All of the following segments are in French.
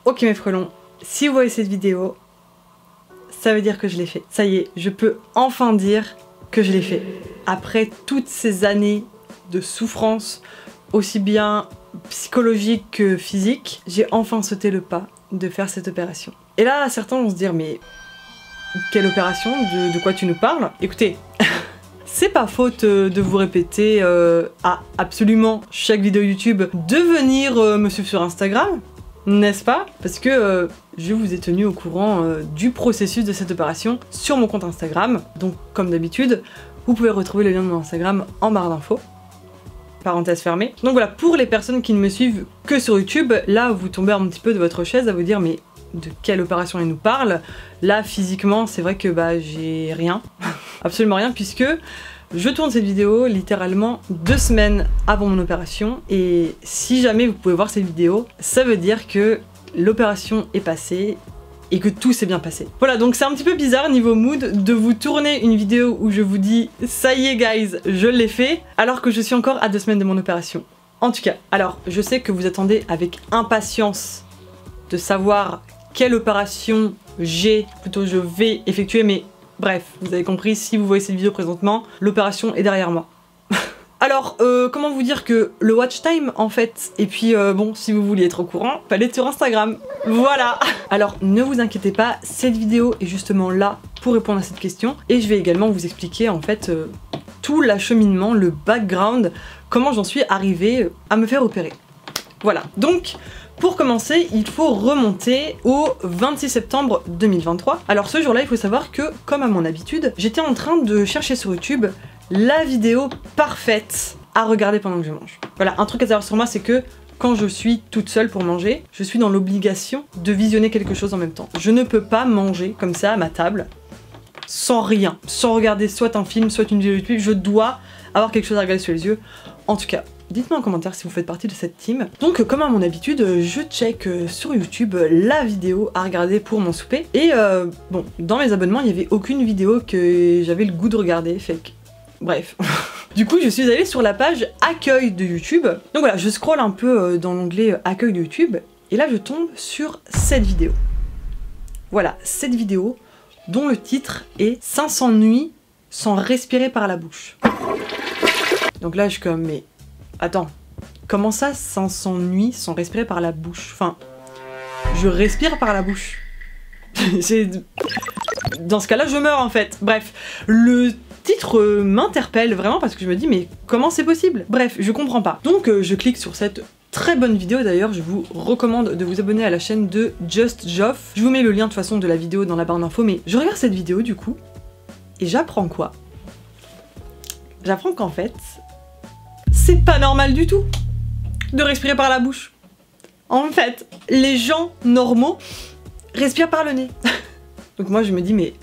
Ok mes frelons, si vous voyez cette vidéo, ça veut dire que je l'ai fait. Ça y est, je peux enfin dire que je l'ai fait. Après toutes ces années de souffrance, aussi bien psychologique que physique, j'ai enfin sauté le pas de faire cette opération. Et là, certains vont se dire, mais quelle opération? De quoi tu nous parles? Écoutez, c'est pas faute de vous répéter à absolument chaque vidéo YouTube de venir me suivre sur Instagram, n'est-ce pas? Parce que je vous ai tenu au courant du processus de cette opération sur mon compte Instagram. Donc comme d'habitude, vous pouvez retrouver le lien de mon Instagram en barre d'infos. Parenthèse fermée. Donc voilà, pour les personnes qui ne me suivent que sur YouTube, là vous tombez un petit peu de votre chaise à vous dire mais de quelle opération elle nous parle? Là physiquement c'est vrai que bah j'ai rien, absolument rien, puisque je tourne cette vidéo littéralement 2 semaines avant mon opération, et si jamais vous pouvez voir cette vidéo, ça veut dire que l'opération est passée et que tout s'est bien passé. Voilà, donc c'est un petit peu bizarre niveau mood de vous tourner une vidéo où je vous dis « ça y est guys, je l'ai fait », alors que je suis encore à 2 semaines de mon opération. En tout cas, alors je sais que vous attendez avec impatience de savoir quelle opération je vais effectuer, mais bref, vous avez compris, si vous voyez cette vidéo présentement, l'opération est derrière moi. Alors, comment vous dire que le watch time en fait, et puis bon, si vous vouliez être au courant, fallait être sur Instagram. Voilà. Alors, ne vous inquiétez pas, cette vidéo est justement là pour répondre à cette question, et je vais également vous expliquer en fait tout l'acheminement, le background, comment j'en suis arrivée à me faire opérer. Voilà, donc pour commencer, il faut remonter au 26 septembre 2023. Alors ce jour-là, il faut savoir que, comme à mon habitude, j'étais en train de chercher sur YouTube la vidéo parfaite à regarder pendant que je mange. Voilà, un truc à savoir sur moi, c'est que quand je suis toute seule pour manger, je suis dans l'obligation de visionner quelque chose en même temps. Je ne peux pas manger comme ça à ma table, sans rien, sans regarder soit un film, soit une vidéo YouTube. Je dois avoir quelque chose à regarder sur les yeux. En tout cas, dites-moi en commentaire si vous faites partie de cette team. Donc comme à mon habitude, je check sur YouTube la vidéo à regarder pour mon souper. Et bon, dans mes abonnements, il n'y avait aucune vidéo que j'avais le goût de regarder, fait que... Bref. Du coup, je suis allée sur la page accueil de YouTube. Donc voilà, je scrolle un peu dans l'onglet accueil de YouTube, et là je tombe sur cette vidéo. Voilà, cette vidéo dont le titre est 500 nuits sans respirer par la bouche. Donc là je suis comme, mais attends, comment ça 500 nuits sans respirer par la bouche? Enfin, je respire par la bouche. Dans ce cas-là, je meurs en fait. Bref, le titre m'interpelle vraiment parce que je me dis, mais comment c'est possible? Bref, je comprends pas. Donc je clique sur cette très bonne vidéo. D'ailleurs, je vous recommande de vous abonner à la chaîne de Just Joff. Je vous mets le lien de toute façon de la vidéo dans la barre d'infos, mais je regarde cette vidéo du coup, et j'apprends quoi? J'apprends qu'en fait, c'est pas normal du tout de respirer par la bouche. En fait, les gens normaux respirent par le nez. Donc moi je me dis, mais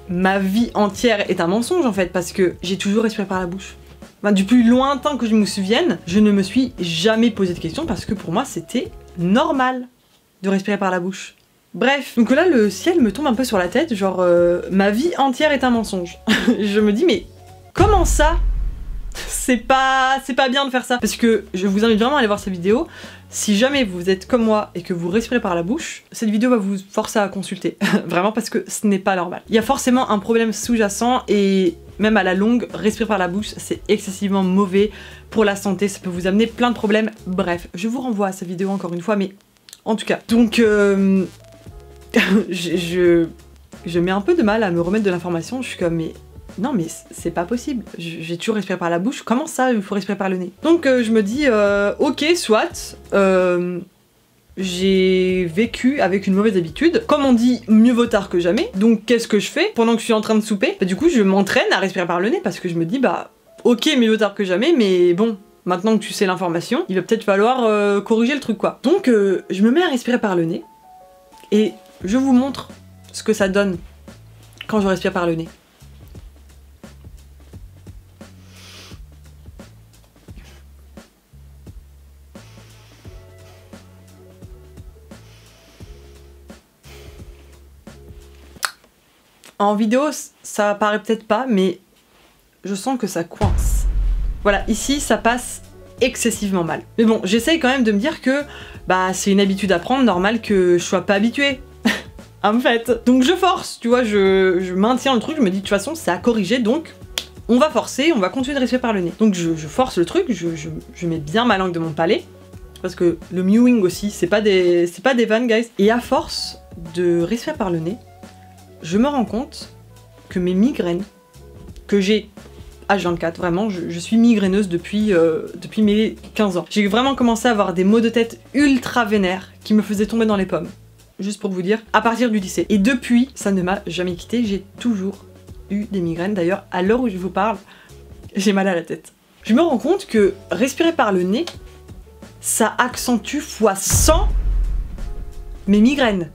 ma vie entière est un mensonge en fait, parce que j'ai toujours respiré par la bouche. Enfin, du plus lointain que je me souvienne, je ne me suis jamais posé de questions parce que pour moi c'était normal de respirer par la bouche. Bref, donc là le ciel me tombe un peu sur la tête, genre ma vie entière est un mensonge. Je me dis, mais comment ça? C'est pas bien de faire ça. Parce que je vous invite vraiment à aller voir cette vidéo. Si jamais vous êtes comme moi et que vous respirez par la bouche, cette vidéo va vous forcer à consulter. Vraiment, parce que ce n'est pas normal. Il y a forcément un problème sous-jacent, et même à la longue, respirer par la bouche, c'est excessivement mauvais pour la santé. Ça peut vous amener plein de problèmes. Bref, je vous renvoie à cette vidéo encore une fois, mais en tout cas. Donc, je mets un peu de mal à me remettre de l'information. Je suis comme, mais... non mais c'est pas possible, j'ai toujours respiré par la bouche, comment ça il faut respirer par le nez? Donc je me dis, ok soit, j'ai vécu avec une mauvaise habitude, comme on dit mieux vaut tard que jamais, donc qu'est-ce que je fais pendant que je suis en train de souper? Bah, du coup je m'entraîne à respirer par le nez parce que je me dis bah ok mieux vaut tard que jamais, mais bon, maintenant que tu sais l'information, il va peut-être falloir corriger le truc quoi. Donc je me mets à respirer par le nez, et je vous montre ce que ça donne quand je respire par le nez. En vidéo, ça apparaît peut-être pas, mais je sens que ça coince. Voilà, ici, ça passe excessivement mal. Mais bon, j'essaye quand même de me dire que bah c'est une habitude à prendre, normal que je sois pas habituée. En fait. Donc je force, tu vois, je maintiens le truc, je me dis de toute façon c'est à corriger, donc on va forcer, on va continuer de respirer par le nez. Donc je force le truc, je mets bien ma langue de mon palais, parce que le mewing aussi, c'est pas des vannes, guys. Et à force de respirer par le nez, je me rends compte que mes migraines, que j'ai H24, vraiment, je suis migraineuse depuis mes 15 ans. J'ai vraiment commencé à avoir des maux de tête ultra vénères qui me faisaient tomber dans les pommes. Juste pour vous dire, à partir du lycée. Et depuis, ça ne m'a jamais quitté, j'ai toujours eu des migraines. D'ailleurs, à l'heure où je vous parle, j'ai mal à la tête. Je me rends compte que respirer par le nez, ça accentue fois 100 mes migraines.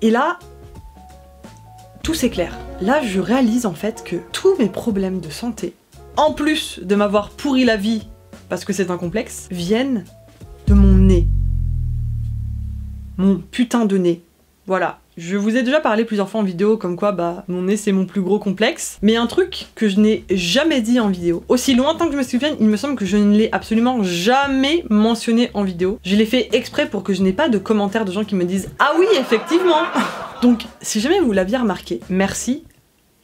Et là, tout s'éclaire. Là, je réalise en fait que tous mes problèmes de santé, en plus de m'avoir pourri la vie, parce que c'est un complexe, viennent de mon nez. Mon putain de nez. Voilà. Je vous ai déjà parlé plusieurs fois en vidéo comme quoi bah mon nez c'est mon plus gros complexe. Mais un truc que je n'ai jamais dit en vidéo, aussi lointain que je me souvienne, il me semble que je ne l'ai absolument jamais mentionné en vidéo. Je l'ai fait exprès pour que je n'ai pas de commentaires de gens qui me disent « Ah oui, effectivement !» Donc si jamais vous l'aviez remarqué, merci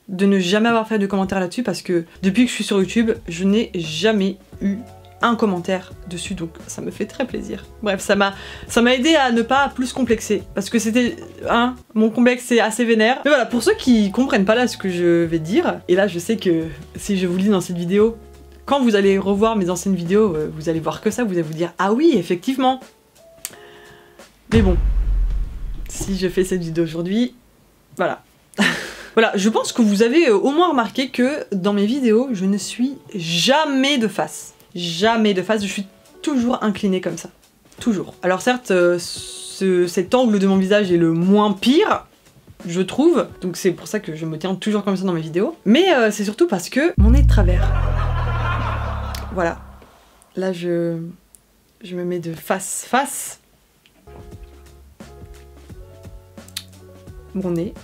de ne jamais avoir fait de commentaires là-dessus parce que depuis que je suis sur YouTube, je n'ai jamais eu un commentaire dessus, donc ça me fait très plaisir. Bref, ça m'a aidé à ne pas plus complexer, parce que c'était, mon complexe est assez vénère. Mais voilà, pour ceux qui comprennent pas là ce que je vais dire, et là je sais que si je vous le dis dans cette vidéo, quand vous allez revoir mes anciennes vidéos, vous allez voir que ça, vous allez vous dire « Ah oui, effectivement !» Mais bon, si je fais cette vidéo aujourd'hui, voilà. Voilà, je pense que vous avez au moins remarqué que dans mes vidéos, je ne suis jamais de face. Jamais de face, je suis toujours inclinée comme ça. Toujours. Alors certes, cet angle de mon visage est le moins pire, je trouve. Donc c'est pour ça que je me tiens toujours comme ça dans mes vidéos. Mais c'est surtout parce que mon nez est de travers. Voilà. Là, je me mets de face. Mon nez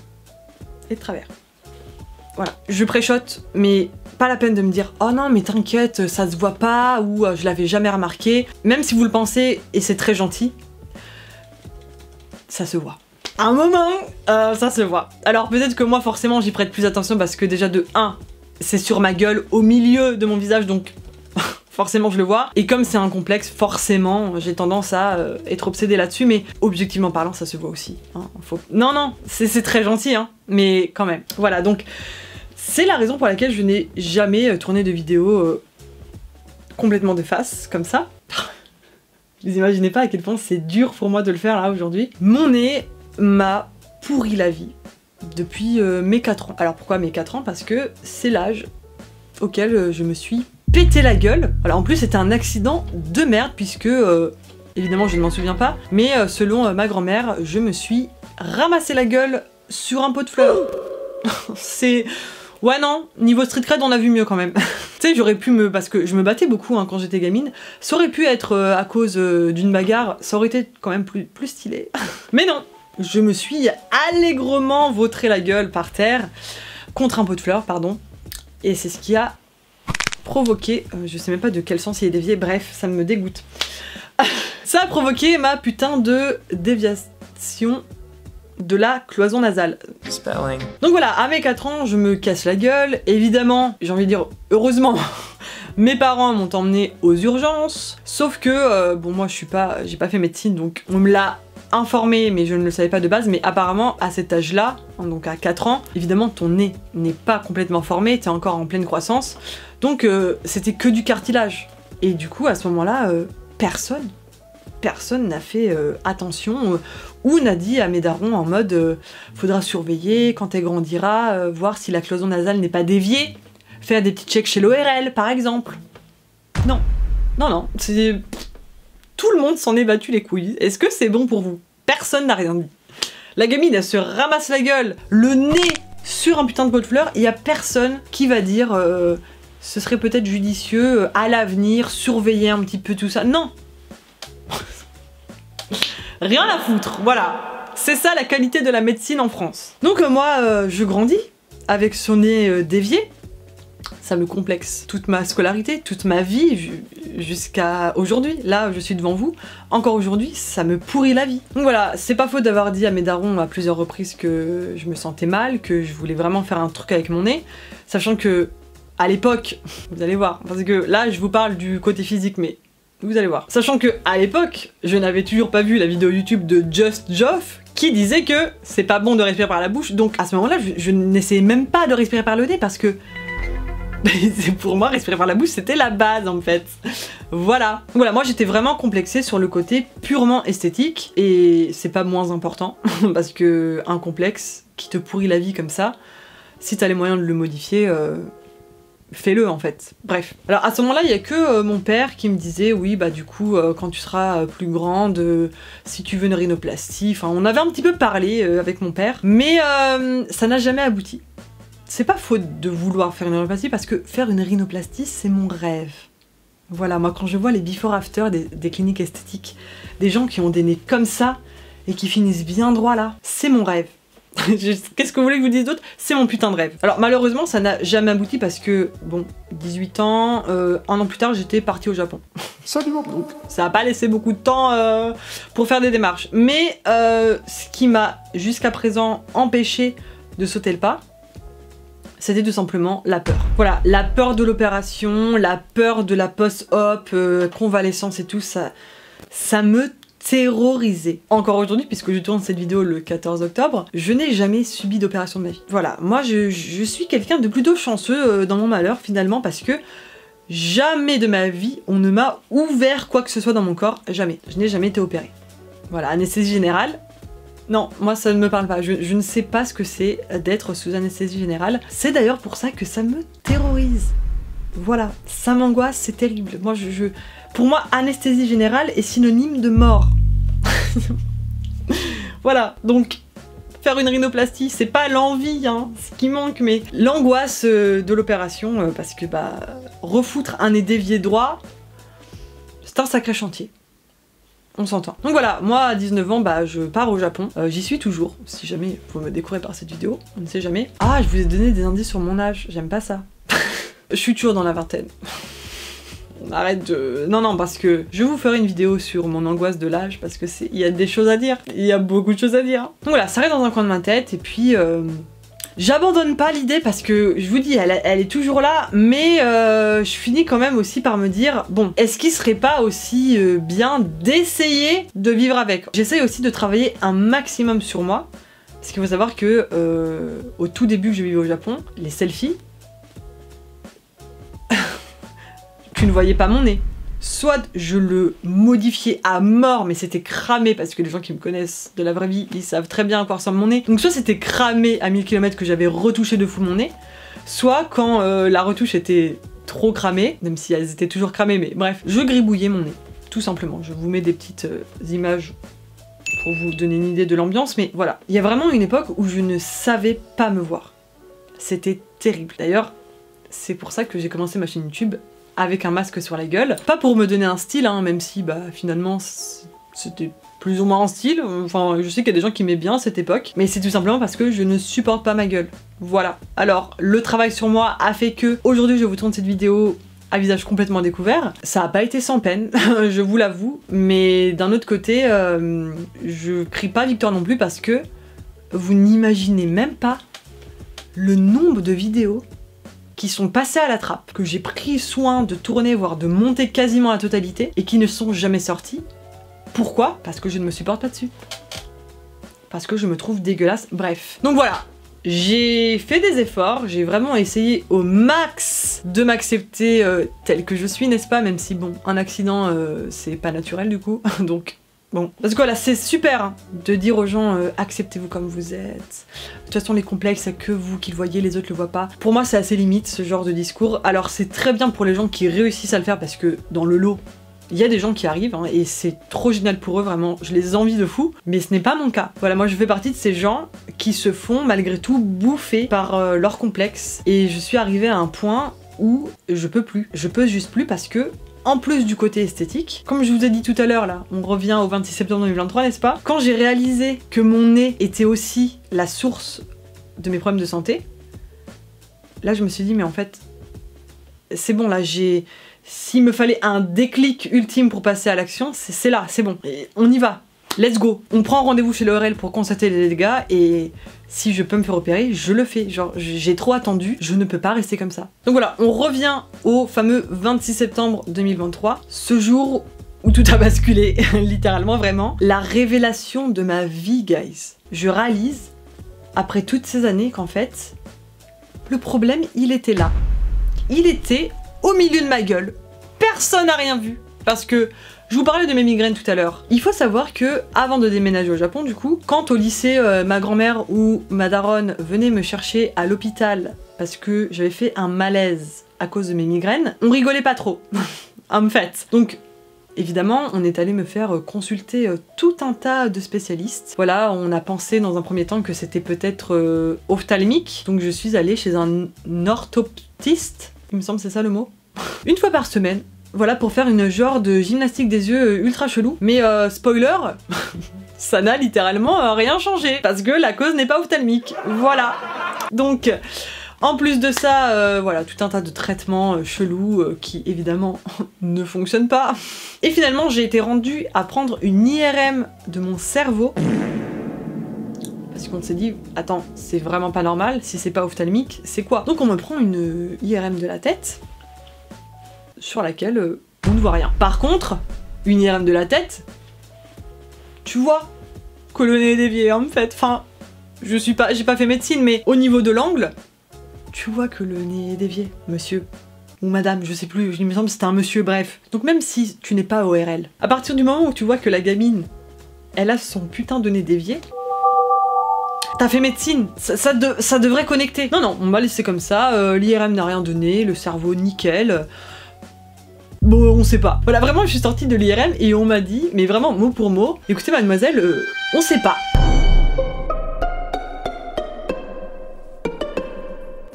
est de travers. Voilà. Je préchote, mais pas la peine de me dire « Oh non, mais t'inquiète, ça se voit pas » ou « Je l'avais jamais remarqué ». Même si vous le pensez, et c'est très gentil, ça se voit. À un moment, ça se voit. Alors peut-être que moi, forcément, j'y prête plus attention parce que déjà de 1, c'est sur ma gueule, au milieu de mon visage, donc forcément je le vois. Et comme c'est un complexe, forcément, j'ai tendance à être obsédée là-dessus, mais objectivement parlant, ça se voit aussi. Hein, Non, c'est très gentil, hein, mais quand même. Voilà, donc c'est la raison pour laquelle je n'ai jamais tourné de vidéo complètement de face, comme ça. Vous imaginez pas à quel point c'est dur pour moi de le faire là aujourd'hui. Mon nez m'a pourri la vie depuis mes 4 ans. Alors pourquoi mes 4 ans? Parce que c'est l'âge auquel je me suis pété la gueule. Voilà, en plus c'était un accident de merde puisque, évidemment je ne m'en souviens pas, mais selon ma grand-mère, je me suis ramassé la gueule sur un pot de fleurs. C'est... Ouais non, niveau street cred on a vu mieux quand même. Tu sais, j'aurais pu parce que je me battais beaucoup hein, quand j'étais gamine, ça aurait pu être à cause d'une bagarre, ça aurait été quand même plus stylé. Mais non, je me suis allègrement vautré la gueule par terre, contre un pot de fleurs, pardon, et c'est ce qui a provoqué, je sais même pas de quel sens il est dévié, bref, ça me dégoûte. Ça a provoqué ma putain de déviation de la cloison nasale. Spelling. Donc voilà, à mes 4 ans, je me casse la gueule. Évidemment, j'ai envie de dire, heureusement, mes parents m'ont emmené aux urgences. Sauf que, bon, moi, j'ai pas fait médecine, donc on me l'a informé, mais je ne le savais pas de base. Mais apparemment, à cet âge-là, donc à 4 ans, évidemment, ton nez n'est pas complètement formé, t'es encore en pleine croissance. Donc, c'était que du cartilage. Et du coup, à ce moment-là, personne n'a fait attention ou n'a dit à mes darons en mode faudra surveiller quand elle grandira, voir si la cloison nasale n'est pas déviée, faire des petits checks chez l'ORL par exemple. Non, c'est... Tout le monde s'en est battu les couilles. Est-ce que c'est bon pour vous? Personne n'a rien dit. La gamine elle se ramasse la gueule, le nez sur un putain de pot de fleurs, et y a personne qui va dire ce serait peut-être judicieux à l'avenir, surveiller un petit peu tout ça. Non. Rien à foutre, voilà. C'est ça la qualité de la médecine en France. Donc moi, je grandis avec son nez dévié. Ça me complexe. Toute ma scolarité, toute ma vie, jusqu'à aujourd'hui, là je suis devant vous, encore aujourd'hui, ça me pourrit la vie. Donc voilà, c'est pas faute d'avoir dit à mes darons à plusieurs reprises que je me sentais mal, que je voulais vraiment faire un truc avec mon nez, sachant que, à l'époque, vous allez voir, parce que là je vous parle du côté physique, mais vous allez voir. Sachant que, à l'époque, je n'avais toujours pas vu la vidéo YouTube de Just Joff, qui disait que c'est pas bon de respirer par la bouche, donc à ce moment-là, je n'essayais même pas de respirer par le nez, parce que pour moi, respirer par la bouche, c'était la base en fait. Voilà. Voilà, moi j'étais vraiment complexée sur le côté purement esthétique, et c'est pas moins important, parce que un complexe qui te pourrit la vie comme ça, si t'as les moyens de le modifier, fais-le en fait. Bref. Alors à ce moment-là, il y a que mon père qui me disait, oui bah du coup, quand tu seras plus grande, si tu veux une rhinoplastie, enfin on avait un petit peu parlé avec mon père, mais ça n'a jamais abouti. C'est pas faute de vouloir faire une rhinoplastie parce que faire une rhinoplastie, c'est mon rêve. Voilà, moi quand je vois les before-after des cliniques esthétiques, des gens qui ont des nez comme ça et qui finissent bien droit là, c'est mon rêve. Qu'est-ce que vous voulez que je vous dise d'autre? C'est mon putain de rêve. Alors malheureusement, ça n'a jamais abouti parce que, bon, 18 ans, un an plus tard, j'étais partie au Japon. Salut mon Donc, ça n'a pas laissé beaucoup de temps pour faire des démarches. Mais ce qui m'a jusqu'à présent empêché de sauter le pas, c'était tout simplement la peur. Voilà, la peur de l'opération, la peur de la post-op, convalescence et tout, ça me terrorisait. Encore aujourd'hui, puisque je tourne cette vidéo le 14 octobre, je n'ai jamais subi d'opération de ma vie. Voilà, moi je suis quelqu'un de plutôt chanceux dans mon malheur finalement, parce que jamais de ma vie on ne m'a ouvert quoi que ce soit dans mon corps, jamais. Je n'ai jamais été opérée. Voilà, anesthésie générale. Non, moi ça ne me parle pas, je ne sais pas ce que c'est d'être sous anesthésie générale. C'est d'ailleurs pour ça que ça me terrorise. Voilà, ça m'angoisse, c'est terrible. Moi, pour moi, anesthésie générale est synonyme de mort. Voilà, donc faire une rhinoplastie, c'est pas l'envie, hein, ce qui manque, mais l'angoisse de l'opération, parce que bah, refoutre un nez dévié droit, c'est un sacré chantier. On s'entend. Donc voilà, moi à 19 ans, bah, je pars au Japon. J'y suis toujours, si jamais vous me découvrez par cette vidéo, on ne sait jamais. Ah, je vous ai donné des indices sur mon âge, j'aime pas ça. Je suis toujours dans la vingtaine. On arrête de... Non, parce que je vous ferai une vidéo sur mon angoisse de l'âge, parce que il y a des choses à dire. Il y a beaucoup de choses à dire. Donc voilà, ça reste dans un coin de ma tête, et puis... J'abandonne pas l'idée parce que, je vous dis, elle est toujours là, mais je finis quand même aussi par me dire, bon, est-ce qu'il serait pas aussi bien d'essayer de vivre avec? J'essaye aussi de travailler un maximum sur moi, parce qu'il faut savoir que au tout début que je vivais au Japon, les selfies, tu ne voyais pas mon nez. Soit je le modifiais à mort, mais c'était cramé, parce que les gens qui me connaissent de la vraie vie, ils savent très bien à quoi ressemble mon nez. Donc soit c'était cramé à 1000 km que j'avais retouché de fou mon nez, soit quand la retouche était trop cramée, même si elles étaient toujours cramées, mais bref, je gribouillais mon nez, tout simplement. Je vous mets des petites images pour vous donner une idée de l'ambiance, mais voilà. Il y a vraiment une époque où je ne savais pas me voir. C'était terrible. D'ailleurs, c'est pour ça que j'ai commencé ma chaîne YouTube avec un masque sur la gueule. Pas pour me donner un style, hein, même si bah finalement c'était plus ou moins un style. Enfin, je sais qu'il y a des gens qui m'aimaient bien à cette époque, mais c'est tout simplement parce que je ne supporte pas ma gueule. Voilà. Alors, le travail sur moi a fait que aujourd'hui je vous tourne cette vidéo à visage complètement découvert. Ça a pas été sans peine, je vous l'avoue, mais d'un autre côté, je crie pas victoire non plus, parce que vous n'imaginez même pas le nombre de vidéos qui sont passées à la trappe, que j'ai pris soin de tourner, voire de monter quasiment la totalité, et qui ne sont jamais sorties. Pourquoi? Parce que je ne me supporte pas dessus. Parce que je me trouve dégueulasse, bref. Donc voilà, j'ai fait des efforts, j'ai vraiment essayé au max de m'accepter tel que je suis, n'est-ce pas? Même si, bon, un accident, c'est pas naturel du coup, donc... Bon, parce que voilà, c'est super hein, de dire aux gens acceptez-vous comme vous êtes. De toute façon, les complexes, c'est que vous qui le voyez, les autres le voient pas. Pour moi, c'est assez limite ce genre de discours. Alors, c'est très bien pour les gens qui réussissent à le faire, parce que dans le lot, il y a des gens qui arrivent hein, et c'est trop génial pour eux, vraiment. Je les envie de fou, mais ce n'est pas mon cas. Voilà, moi, je fais partie de ces gens qui se font malgré tout bouffer par leurs complexes. Et je suis arrivée à un point où je peux plus. Je peux juste plus parce que en plus du côté esthétique, comme je vous ai dit tout à l'heure là, on revient au 26 septembre 2023, n'est-ce pas? Quand j'ai réalisé que mon nez était aussi la source de mes problèmes de santé, là je me suis dit mais en fait, c'est bon là, s'il me fallait un déclic ultime pour passer à l'action, c'est là, c'est bon. Et on y va. Let's go. On prend rendez-vous chez l'ORL pour constater les dégâts et si je peux me faire opérer, je le fais. Genre, j'ai trop attendu, je ne peux pas rester comme ça. Donc voilà, on revient au fameux 26 septembre 2023, ce jour où tout a basculé, littéralement, vraiment. La révélation de ma vie, guys. Je réalise, après toutes ces années, qu'en fait, le problème, il était là. Il était au milieu de ma gueule. Personne n'a rien vu. Parce que je vous parlais de mes migraines tout à l'heure. Il faut savoir que, avant de déménager au Japon, du coup, quand au lycée, ma grand-mère ou ma daronne venait me chercher à l'hôpital parce que j'avais fait un malaise à cause de mes migraines, on rigolait pas trop. En fait. Donc, évidemment, on est allé me faire consulter tout un tas de spécialistes. Voilà, on a pensé dans un premier temps que c'était peut-être ophtalmique. Donc je suis allée chez un orthoptiste, il me semble que c'est ça le mot, une fois par semaine. Voilà, pour faire une genre de gymnastique des yeux ultra chelou. Mais spoiler, ça n'a littéralement rien changé. Parce que la cause n'est pas ophtalmique. Voilà. Donc, en plus de ça, voilà, tout un tas de traitements chelous qui, évidemment, ne fonctionnent pas. Et finalement, j'ai été rendue à prendre une IRM de mon cerveau. Parce qu'on s'est dit, attends, c'est vraiment pas normal, si c'est pas ophtalmique, c'est quoi? Donc on me prend une IRM de la tête, sur laquelle on ne voit rien. Par contre, une IRM de la tête, tu vois que le nez est dévié en fait. Enfin, j'ai pas fait médecine, mais au niveau de l'angle, tu vois que le nez est dévié, monsieur. Ou madame, je sais plus, il me semble que c'était un monsieur, bref. Donc même si tu n'es pas ORL, à partir du moment où tu vois que la gamine, elle a son putain de nez dévié, t'as fait médecine, ça devrait connecter. Non, on m'a laissé comme ça, l'IRM n'a rien donné, le cerveau nickel. Bon, on sait pas. Voilà, vraiment, je suis sortie de l'IRM et on m'a dit, mais vraiment mot pour mot, écoutez mademoiselle, on sait pas.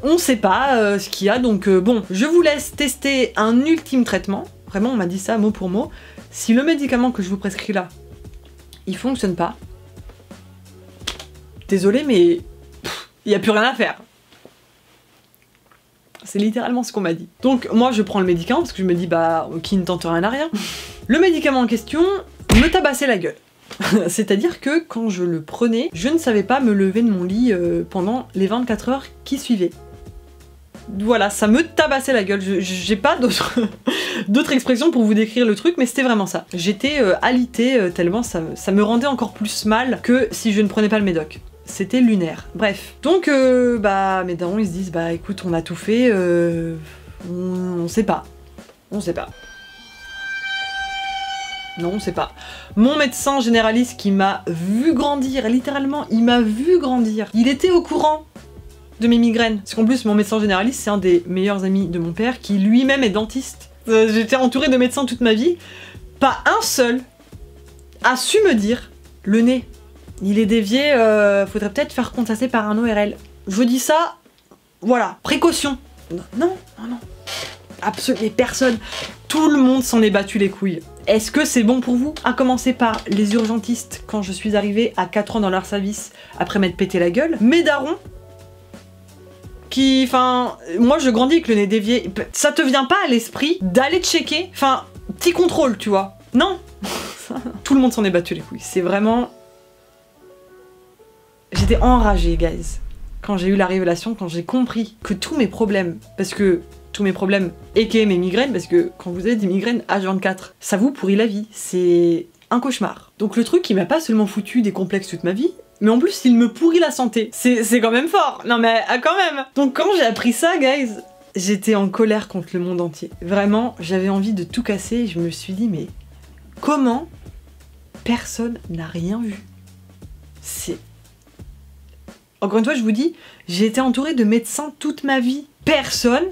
On sait pas ce qu'il y a, donc bon, je vous laisse tester un ultime traitement. Vraiment, on m'a dit ça mot pour mot. Si le médicament que je vous prescris là, il fonctionne pas, désolé, mais il y a plus rien à faire. C'est littéralement ce qu'on m'a dit. Donc moi je prends le médicament parce que je me dis bah qui ne tente rien à rien. Le médicament en question me tabassait la gueule. C'est-à-dire que quand je le prenais, je ne savais pas me lever de mon lit pendant les 24 heures qui suivaient. Voilà, ça me tabassait la gueule. J'ai pas d'autres expressions pour vous décrire le truc, mais c'était vraiment ça. J'étais alitée tellement ça me rendait encore plus mal que si je ne prenais pas le médoc. C'était lunaire. Bref. Donc, bah, mes darons, ils se disent, bah, écoute, on a tout fait, on sait pas. On sait pas. Non, on sait pas. Mon médecin généraliste qui m'a vu grandir, littéralement, il m'a vu grandir. Il était au courant de mes migraines. Parce qu'en plus, mon médecin généraliste, c'est un des meilleurs amis de mon père, qui lui-même est dentiste. J'étais entourée de médecins toute ma vie. Pas un seul a su me dire, le nez, il est dévié, faudrait peut-être faire constater par un ORL. Je vous dis ça, voilà, précaution. Non. Absolument personne. Tout le monde s'en est battu les couilles. Est-ce que c'est bon pour vous? À commencer par les urgentistes, quand je suis arrivée à 4 ans dans leur service, après m'être pété la gueule. Mes darons, qui, enfin, moi je grandis avec le nez dévié. Ça te vient pas à l'esprit d'aller checker? Enfin, petit contrôle, tu vois. Non. Tout le monde s'en est battu les couilles. C'est vraiment... J'étais enragée, guys, quand j'ai eu la révélation, quand j'ai compris que tous mes problèmes, parce que tous mes problèmes, et mes migraines, parce que quand vous avez des migraines H24, ça vous pourrit la vie, c'est un cauchemar. Donc le truc, il m'a pas seulement foutu des complexes toute ma vie, mais en plus, il me pourrit la santé. C'est quand même fort, non mais quand même. Donc quand j'ai appris ça, guys, j'étais en colère contre le monde entier. Vraiment, j'avais envie de tout casser, et je me suis dit, mais comment personne n'a rien vu? C'est... Encore une fois, je vous dis, j'ai été entourée de médecins toute ma vie. Personne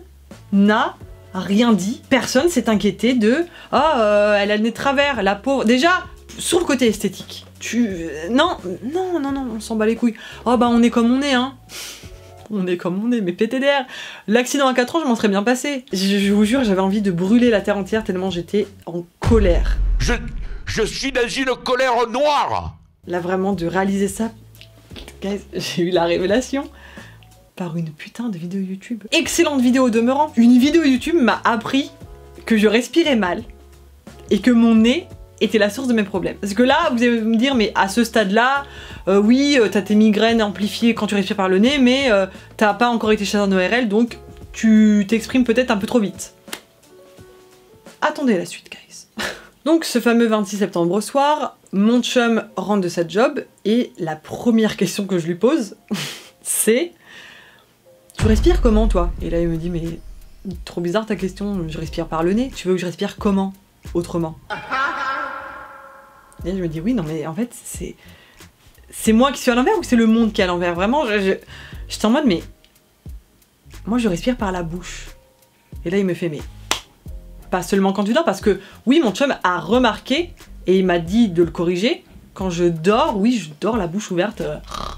n'a rien dit. Personne s'est inquiété de « Ah, elle a le nez de travers, la pauvre... » Déjà, sur le côté esthétique. Non, on s'en bat les couilles. Oh bah on est comme on est, hein. On est comme on est, mais PTDR. L'accident à 4 ans, je m'en serais bien passé. Je vous jure, j'avais envie de brûler la terre entière tellement j'étais en colère. Je suis dans une colère noire. Là, vraiment, de réaliser ça... Guys, j'ai eu la révélation. par une putain de vidéo YouTube. Excellente vidéo au demeurant. Une vidéo YouTube m'a appris que je respirais mal et que mon nez était la source de mes problèmes. Parce que là, vous allez me dire, mais à ce stade-là, oui, t'as tes migraines amplifiées quand tu respires par le nez, mais t'as pas encore été chez un ORL, donc tu t'exprimes peut-être un peu trop vite. Attendez la suite, guys. Donc ce fameux 26 septembre au soir, mon chum rentre de sa job, et la première question que je lui pose, c'est « Tu respires comment, toi ?» Et là, il me dit « Mais trop bizarre ta question, je respire par le nez, tu veux que je respire comment autrement ?» Et je me dis oui, non mais en fait c'est moi qui suis à l'envers ou c'est le monde qui est à l'envers? Vraiment, j'étais en mode mais moi je respire par la bouche. Et là il me fait mais pas seulement quand tu dors, parce que oui, mon chum a remarqué et il m'a dit de le corriger. Quand je dors, oui, je dors la bouche ouverte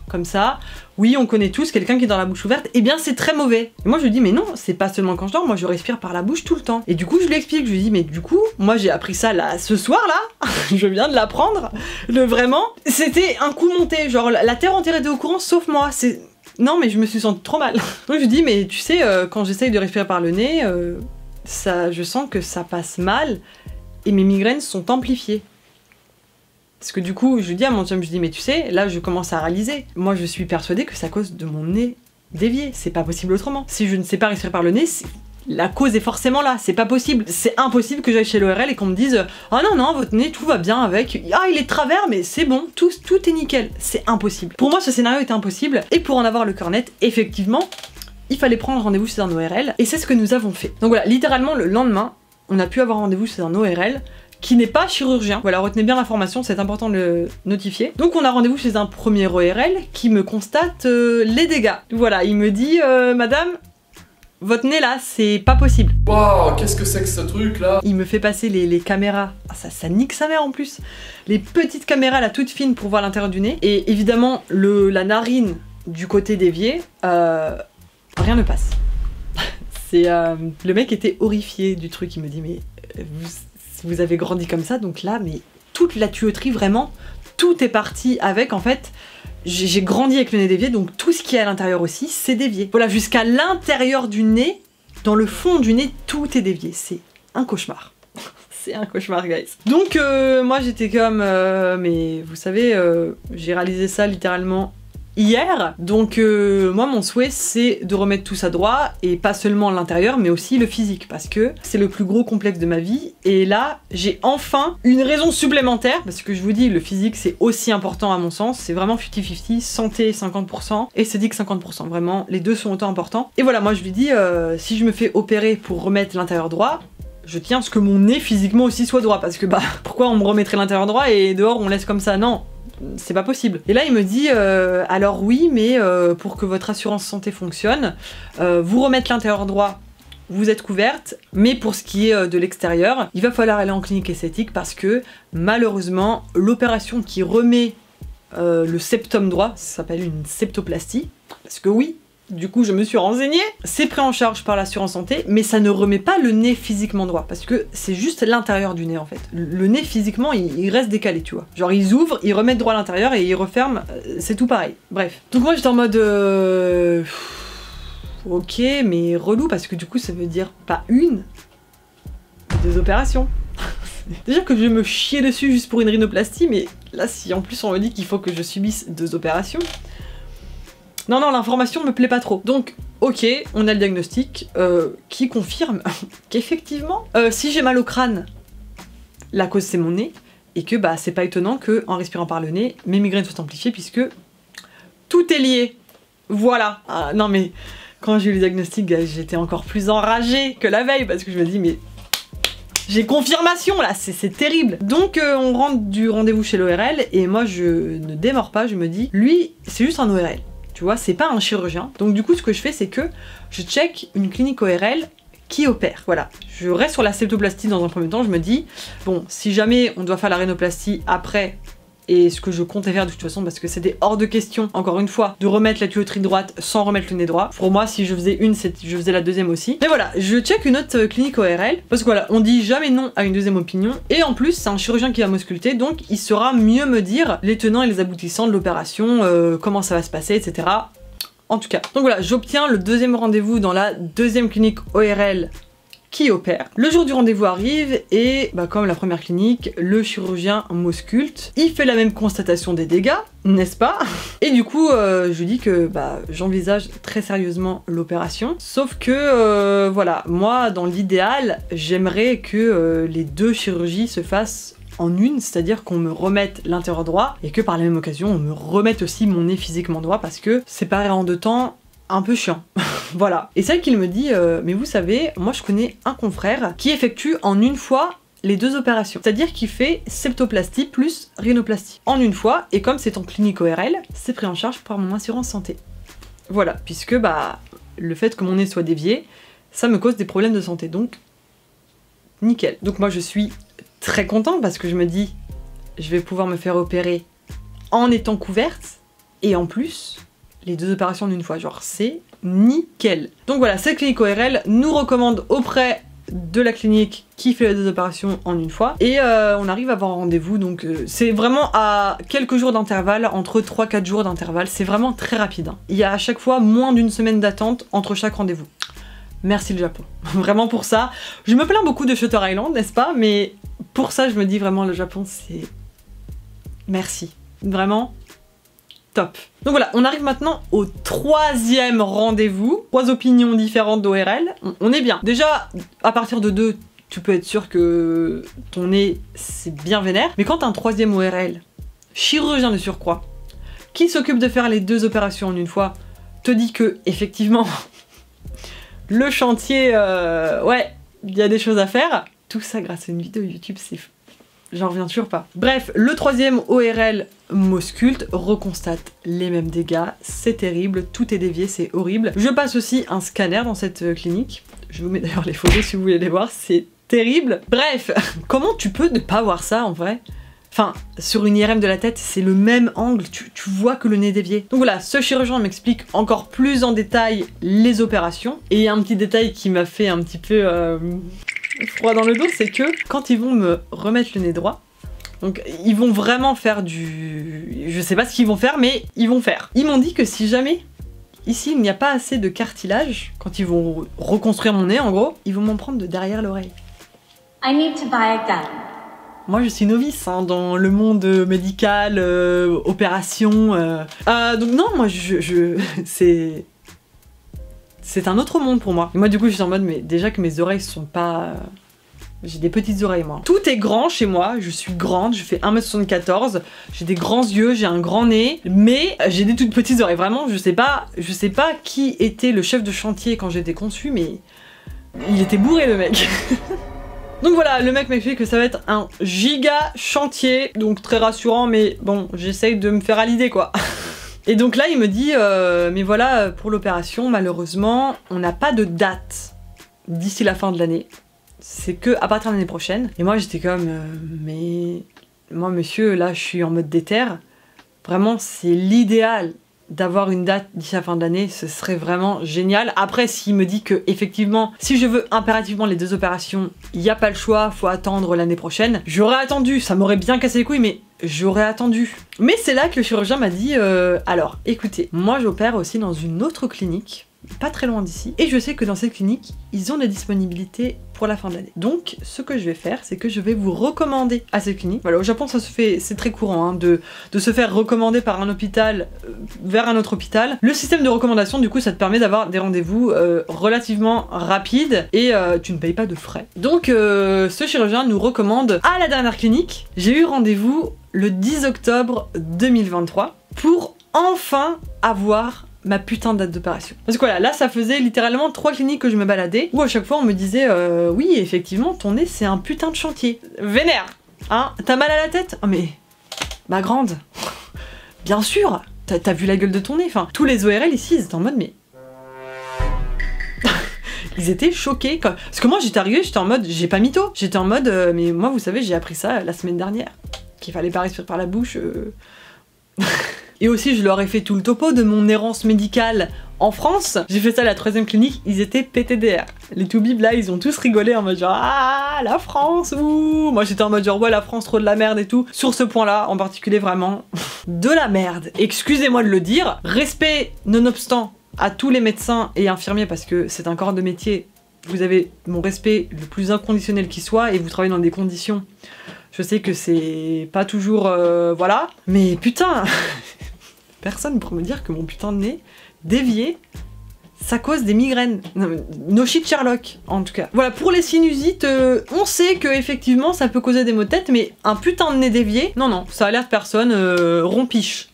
comme ça. Oui, on connaît tous quelqu'un qui est dans la bouche ouverte. Eh bien, c'est très mauvais. Et moi, je lui dis, mais non, c'est pas seulement quand je dors, moi, je respire par la bouche tout le temps. Et du coup, je lui explique, je lui dis, mais du coup, moi, j'ai appris ça là, ce soir-là. Je viens de l'apprendre. Vraiment, c'était un coup monté. Genre, la terre entière était au courant, sauf moi. C'est... Non, mais je me suis sentie trop mal. Donc, je lui dis, mais tu sais, quand j'essaye de respirer par le nez, je sens que ça passe mal et mes migraines sont amplifiées. Parce que du coup, je lui dis à mon chum, je dis mais tu sais, là je commence à réaliser. Moi je suis persuadée que c'est à cause de mon nez dévié. C'est pas possible autrement. Si je ne sais pas respirer par le nez, la cause est forcément là. C'est pas possible. C'est impossible que j'aille chez l'ORL et qu'on me dise ah non non, votre nez tout va bien avec. Ah il est de travers mais c'est bon, tout est nickel. C'est impossible. Pour moi ce scénario était impossible. Et pour en avoir le cœur net, effectivement, il fallait prendre rendez-vous chez un ORL. Et c'est ce que nous avons fait. Donc voilà, littéralement le lendemain, on a pu avoir rendez-vous chez un ORL qui n'est pas chirurgien. Voilà, retenez bien l'information, c'est important de le notifier. Donc on a rendez-vous chez un premier ORL qui me constate les dégâts. Voilà, il me dit madame, votre nez là, c'est pas possible. Waouh, qu'est-ce que c'est que ce truc là? Il me fait passer les caméras, ah, ça nique sa mère en plus. Les petites caméras là, toutes fines pour voir l'intérieur du nez. Et évidemment, la narine du côté dévié, rien ne passe. C'est le mec était horrifié du truc, il me dit mais vous avez grandi comme ça, donc là, mais toute la tuyauterie, vraiment, tout est parti avec, en fait, j'ai grandi avec le nez dévié, donc tout ce qui est à l'intérieur aussi, c'est dévié. Voilà, jusqu'à l'intérieur du nez, dans le fond du nez, tout est dévié. C'est un cauchemar. C'est un cauchemar, guys. Donc, moi, j'étais comme, mais vous savez, j'ai réalisé ça littéralement hier, donc moi mon souhait c'est de remettre tout ça droit, et pas seulement l'intérieur mais aussi le physique, parce que c'est le plus gros complexe de ma vie, et là j'ai enfin une raison supplémentaire, parce que je vous dis le physique c'est aussi important à mon sens, c'est vraiment 50-50, santé 50% et esthétique 50%, vraiment les deux sont autant importants. Et voilà, moi je lui dis si je me fais opérer pour remettre l'intérieur droit, je tiens à ce que mon nez physiquement aussi soit droit, parce que bah pourquoi on me remettrait l'intérieur droit et dehors on laisse comme ça? Non, c'est pas possible. Et là il me dit alors oui, mais pour que votre assurance santé fonctionne, vous remettre l'intérieur droit, vous êtes couverte, mais pour ce qui est de l'extérieur, il va falloir aller en clinique esthétique, parce que malheureusement l'opération qui remet le septum droit, ça s'appelle une septoplastie, parce que oui, du coup je me suis renseignée, c'est pris en charge par l'assurance santé, mais ça ne remet pas le nez physiquement droit, parce que c'est juste l'intérieur du nez en fait. Le nez physiquement il reste décalé, tu vois. Genre ils ouvrent, ils remettent droit à l'intérieur et ils referment, c'est tout pareil. Bref. Donc moi j'étais en mode ok, mais relou, parce que du coup ça veut dire pas une, mais 2 opérations. Déjà que je vais me chier dessus juste pour une rhinoplastie, mais là si en plus on me dit qu'il faut que je subisse 2 opérations... Non, non, l'information me plaît pas trop. Donc, ok, on a le diagnostic qui confirme qu'effectivement, si j'ai mal au crâne, la cause c'est mon nez, et que bah c'est pas étonnant que en respirant par le nez, mes migraines soient amplifiées, puisque tout est lié. Voilà. Ah, non mais, quand j'ai eu le diagnostic, j'étais encore plus enragée que la veille, parce que je me dis, mais... j'ai confirmation là, c'est terrible. Donc on rentre du rendez-vous chez l'ORL, et moi je ne démords pas, je me dis, lui, c'est juste un ORL. Tu vois, c'est pas un chirurgien. Donc du coup, ce que je fais, c'est que je check une clinique ORL qui opère. Voilà. Je reste sur la septoplastie dans un premier temps. Je me dis, bon, si jamais on doit faire la rhinoplastie après, et ce que je comptais faire de toute façon, parce que c'était hors de question, encore une fois, de remettre la tuyauterie droite sans remettre le nez droit. Pour moi, si je faisais une, je faisais la deuxième aussi. Mais voilà, je check une autre clinique ORL, parce que voilà, on dit jamais non à une deuxième opinion, et en plus, c'est un chirurgien qui va m'ausculter, donc il saura mieux me dire les tenants et les aboutissants de l'opération, comment ça va se passer, etc. En tout cas. Donc voilà, j'obtiens le deuxième rendez-vous dans la deuxième clinique ORL qui opère. Le jour du rendez-vous arrive et comme la première clinique, le chirurgien m'ausculte. Il fait la même constatation des dégâts, n'est-ce pas? Et du coup, je dis que j'envisage très sérieusement l'opération. Sauf que, voilà, moi, dans l'idéal, j'aimerais que les deux chirurgies se fassent en une, c'est-à-dire qu'on me remette l'intérieur droit et que par la même occasion, on me remette aussi mon nez physiquement droit parce que séparer en deux temps, un peu chiant. Voilà. Et celle qui me dit mais vous savez, moi je connais un confrère qui effectue en une fois les deux opérations. C'est-à-dire qu'il fait septoplastie plus rhinoplastie en une fois, et comme c'est en clinique ORL, c'est pris en charge par mon assurance santé. Voilà, puisque le fait que mon nez soit dévié, ça me cause des problèmes de santé, donc nickel. Donc moi je suis très contente parce que je me dis je vais pouvoir me faire opérer en étant couverte, et en plus les deux opérations en une fois, genre c'est nickel. Donc voilà, cette clinique ORL nous recommande auprès de la clinique qui fait les deux opérations en une fois, et on arrive à avoir un rendez-vous, donc c'est vraiment à quelques jours d'intervalle, entre 3-4 jours d'intervalle, c'est vraiment très rapide, hein. Il y a à chaque fois moins d'une semaine d'attente entre chaque rendez-vous. Merci le Japon, vraiment pour ça. Je me plains beaucoup de Shutter Island, n'est-ce pas? Mais pour ça, je me dis vraiment, le Japon, c'est... Merci. Vraiment, top. Donc voilà, on arrive maintenant au troisième rendez-vous. 3 opinions différentes d'ORL. On est bien. Déjà, à partir de 2, tu peux être sûr que ton nez, c'est bien vénère. Mais quand t'as un troisième ORL, chirurgien de surcroît, qui s'occupe de faire les deux opérations en une fois, te dit que, effectivement, le chantier, ouais, il y a des choses à faire. Tout ça grâce à une vidéo YouTube, c'est fou. J'en reviens toujours pas. Bref, le troisième ORL m'ausculte, reconstate les mêmes dégâts, c'est terrible, tout est dévié, c'est horrible. Je passe aussi un scanner dans cette clinique. Je vous mets d'ailleurs les photos si vous voulez les voir, c'est terrible. Bref, comment tu peux ne pas voir ça en vrai? Enfin, sur une IRM de la tête, c'est le même angle, tu vois que le nez est dévié. Donc voilà, ce chirurgien m'explique encore plus en détail les opérations. Et il y a un petit détail qui m'a fait un petit peu froid dans le dos, c'est que quand ils vont me remettre le nez droit, donc ils vont vraiment faire du... Je sais pas ce qu'ils vont faire, mais ils vont faire. Ils m'ont dit que si jamais, ici, il n'y a pas assez de cartilage, quand ils vont reconstruire mon nez, en gros, ils vont m'en prendre de derrière l'oreille. I need to buy a gun. Moi je suis novice hein, dans le monde médical, opération. Donc non, moi c'est un autre monde pour moi. Et moi du coup je suis en mode mais déjà que mes oreilles sont pas... J'ai des petites oreilles moi. Tout est grand chez moi, je suis grande, je fais 1m74, j'ai des grands yeux, j'ai un grand nez, mais j'ai des toutes petites oreilles. Vraiment je sais pas qui était le chef de chantier quand j'étais conçue, mais il était bourré le mec. Donc voilà, le mec m'explique que ça va être un giga chantier, donc très rassurant, mais bon, j'essaye de me faire à l'idée quoi. Et donc là, il me dit, mais voilà, pour l'opération, malheureusement, on n'a pas de date d'ici la fin de l'année. C'est que à partir de l'année prochaine. Et moi, j'étais comme, mais moi, monsieur, là, je suis en mode déter. Vraiment, c'est l'idéal d'avoir une date d'ici la fin de l'année, ce serait vraiment génial. Après, s'il me dit que effectivement, si je veux impérativement les deux opérations, il n'y a pas le choix, faut attendre l'année prochaine, j'aurais attendu, ça m'aurait bien cassé les couilles, mais j'aurais attendu. Mais c'est là que le chirurgien m'a dit, alors écoutez, moi j'opère aussi dans une autre clinique, pas très loin d'ici, et je sais que dans cette clinique, ils ont des disponibilités pour la fin de l'année. Donc, ce que je vais faire, c'est que je vais vous recommander à cette clinique. Voilà, au Japon, ça se fait, c'est très courant, hein, de se faire recommander par un hôpital vers un autre hôpital. Le système de recommandation, du coup, ça te permet d'avoir des rendez-vous relativement rapides et tu ne payes pas de frais. Donc, ce chirurgien nous recommande à la dernière clinique. J'ai eu rendez-vous le 10 octobre 2023 pour enfin avoir ma putain de date d'opération. Parce que voilà, là ça faisait littéralement 3 cliniques que je me baladais, où à chaque fois on me disait oui effectivement ton nez c'est un putain de chantier. Vénère, hein, t'as mal à la tête? Oh mais, ma grande, bien sûr, t'as vu la gueule de ton nez, enfin, tous les ORL ici ils étaient en mode mais... Ils étaient choqués, quoi. Parce que moi j'étais arrivée, j'étais en mode, j'ai pas mytho, j'étais en mode, mais moi vous savez j'ai appris ça la semaine dernière, qu'il fallait pas respirer par la bouche. Et aussi, je leur ai fait tout le topo de mon errance médicale en France. J'ai fait ça à la 3e clinique, ils étaient PTDR. Les toubibs là, ils ont tous rigolé en mode genre ah la France, ouh. Moi j'étais en mode genre ouais la France trop de la merde et tout. Sur ce point-là, en particulier vraiment de la merde. Excusez-moi de le dire. Respect nonobstant à tous les médecins et infirmiers, parce que c'est un corps de métier, vous avez mon respect le plus inconditionnel qui soit, et vous travaillez dans des conditions. Je sais que c'est pas toujours... voilà. Mais putain personne pour me dire que mon putain de nez dévié, ça cause des migraines. No shit Sherlock, en tout cas. Voilà, pour les sinusites, on sait que effectivement ça peut causer des maux de tête, mais un putain de nez dévié, non, non, ça alerte personne, rompiche.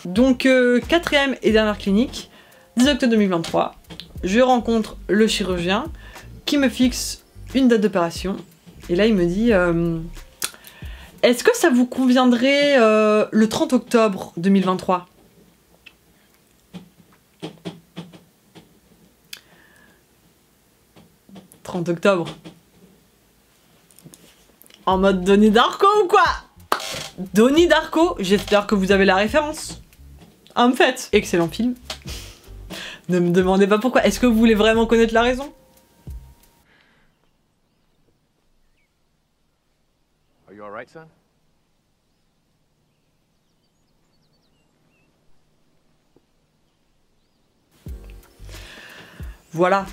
Donc, quatrième et dernière clinique, 10 octobre 2023, je rencontre le chirurgien qui me fixe une date d'opération. Et là, il me dit... est-ce que ça vous conviendrait le 30 octobre 2023 ? « 30 octobre » en mode Donnie Darko ou quoi? Donnie Darko, j'espère que vous avez la référence. En fait, excellent film. Ne me demandez pas pourquoi. Est-ce que vous voulez vraiment connaître la raison? Are you all right, son? Voilà.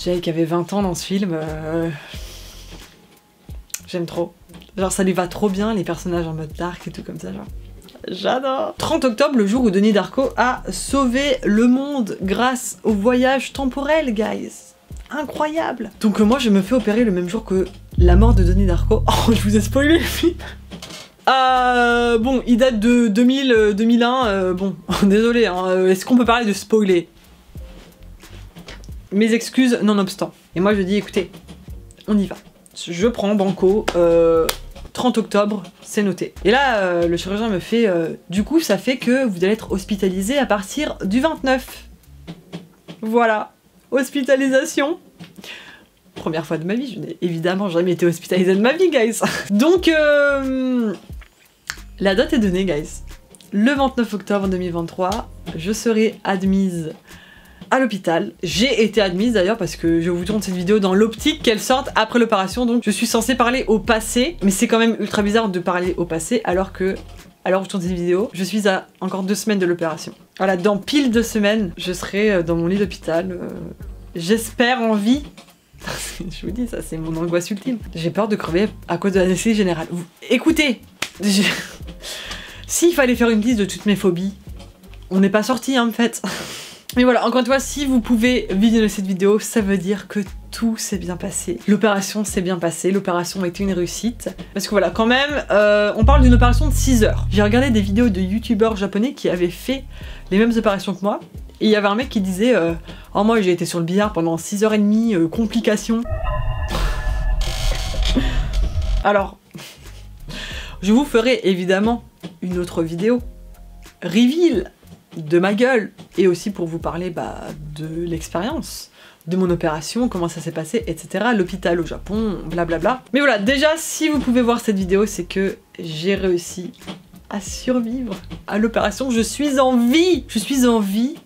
Jake avait 20 ans dans ce film. J'aime trop. Genre ça lui va trop bien, les personnages en mode dark et tout comme ça, genre. J'adore. 30 octobre, le jour où Donnie Darko a sauvé le monde grâce au voyage temporel, guys. Incroyable. Donc moi je me fais opérer le même jour que la mort de Donnie Darko. Oh, je vous ai spoilé le film. Bon, il date de 2000, 2001, bon, désolé, hein, est-ce qu'on peut parler de spoiler? Mes excuses nonobstant. Et moi je dis, écoutez, on y va. Je prends banco, 30 octobre, c'est noté. Et là, le chirurgien me fait, du coup ça fait que vous allez être hospitalisé à partir du 29. Voilà, hospitalisation. Première fois de ma vie, je n'ai évidemment jamais été hospitalisée de ma vie, guys. Donc, la date est donnée, guys. Le 29 octobre 2023, je serai admise à l'hôpital. J'ai été admise d'ailleurs parce que je vous tourne cette vidéo dans l'optique qu'elle sorte après l'opération, donc je suis censée parler au passé, mais c'est quand même ultra bizarre de parler au passé alors que, alors je tourne cette vidéo, je suis à encore 2 semaines de l'opération. Voilà, dans pile 2 semaines, je serai dans mon lit d'hôpital, j'espère en vie. Je vous dis, ça c'est mon angoisse ultime. J'ai peur de crever à cause de l'anesthésie générale. Écoutez, s'il fallait faire une liste de toutes mes phobies, on n'est pas sorti en fait. Mais voilà, encore une fois, si vous pouvez visionner cette vidéo, ça veut dire que tout s'est bien passé. L'opération s'est bien passée, l'opération a été une réussite. Parce que voilà, quand même, on parle d'une opération de 6 heures. J'ai regardé des vidéos de youtubeurs japonais qui avaient fait les mêmes opérations que moi. Et il y avait un mec qui disait oh moi j'ai été sur le billard pendant 6h30, complications. Alors, je vous ferai évidemment une autre vidéo reveal de ma gueule et aussi pour vous parler de l'expérience, de mon opération, comment ça s'est passé, etc. L'hôpital au Japon, blablabla. Mais voilà, déjà si vous pouvez voir cette vidéo, c'est que j'ai réussi à survivre à l'opération. Je suis en vie. Je suis en vie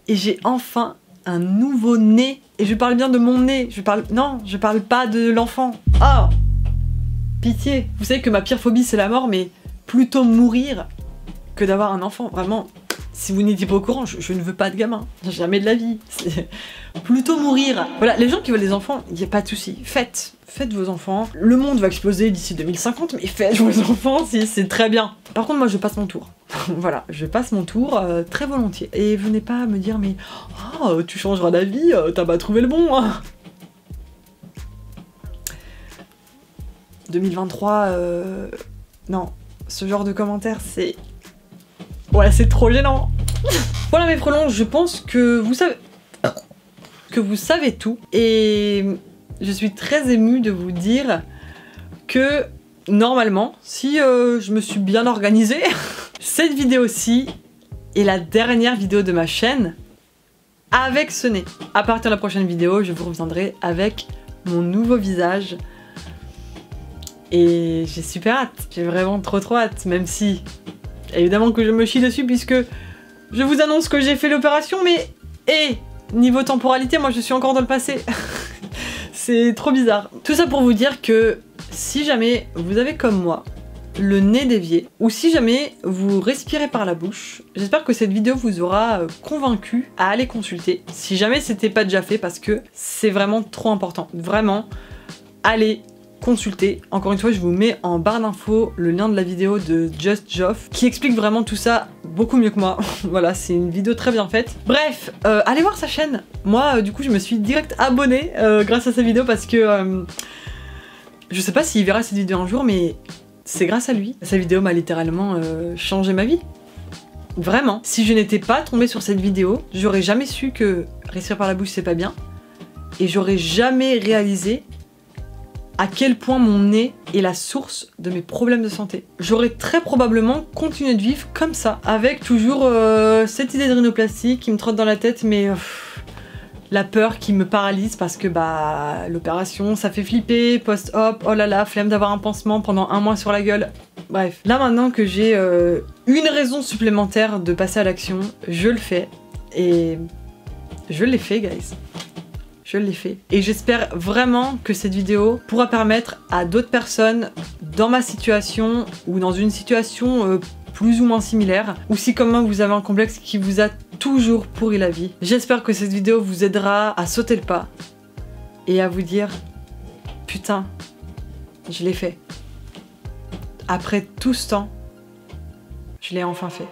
et j'ai enfin un nouveau nez. Et je parle bien de mon nez. Non, je parle pas de l'enfant. Oh, pitié. Vous savez que ma pire phobie c'est la mort, mais plutôt mourir que d'avoir un enfant. Vraiment, si vous n'étiez pas au courant, je ne veux pas de gamin. Jamais de la vie. C'est plutôt mourir. Voilà, les gens qui veulent des enfants, il n'y a pas de souci. Faites vos enfants. Le monde va exploser d'ici 2050, mais faites vos enfants, c'est très bien. Par contre, moi, je passe mon tour. Voilà, je passe mon tour très volontiers. Et venez pas me dire, mais oh, tu changeras d'avis, t'as pas trouvé le bon. Hein. 2023, non, ce genre de commentaires, c'est... Ouais, c'est trop gênant. Voilà mes frelons, je pense que vous savez tout. Et je suis très émue de vous dire que normalement, si je me suis bien organisée, cette vidéo-ci est la dernière vidéo de ma chaîne avec ce nez. À partir de la prochaine vidéo, je vous reviendrai avec mon nouveau visage. Et j'ai super hâte. J'ai vraiment trop hâte, même si... Évidemment que je me chie dessus puisque je vous annonce que j'ai fait l'opération, mais niveau temporalité, moi je suis encore dans le passé. C'est trop bizarre. Tout ça pour vous dire que si jamais vous avez comme moi le nez dévié, ou si jamais vous respirez par la bouche. J'espère que cette vidéo vous aura convaincu à aller consulter, si jamais c'était pas déjà fait, parce que c'est vraiment trop important. Vraiment, allez consulter. Encore une fois, je vous mets en barre d'infos le lien de la vidéo de Just Joff qui explique vraiment tout ça beaucoup mieux que moi. Voilà, c'est une vidéo très bien faite. Bref, allez voir sa chaîne. Moi, du coup, je me suis direct abonnée grâce à sa vidéo parce que je sais pas s'il verra cette vidéo un jour, mais c'est grâce à lui. Sa vidéo m'a littéralement changé ma vie. Vraiment. Si je n'étais pas tombée sur cette vidéo, j'aurais jamais su que respirer par la bouche c'est pas bien. Et j'aurais jamais réalisé à quel point mon nez est la source de mes problèmes de santé. J'aurais très probablement continué de vivre comme ça, avec toujours cette idée de rhinoplastie qui me trotte dans la tête, mais la peur qui me paralyse parce que bah l'opération ça fait flipper, post-op, oh là là, flemme d'avoir un pansement pendant 1 mois sur la gueule. Bref, là maintenant que j'ai une raison supplémentaire de passer à l'action, je le fais, et je l'ai fait, guys. Je l'ai fait. Et j'espère vraiment que cette vidéo pourra permettre à d'autres personnes dans ma situation ou dans une situation plus ou moins similaire, ou si comme moi vous avez un complexe qui vous a toujours pourri la vie. J'espère que cette vidéo vous aidera à sauter le pas et à vous dire putain, je l'ai fait. Après tout ce temps, je l'ai enfin fait.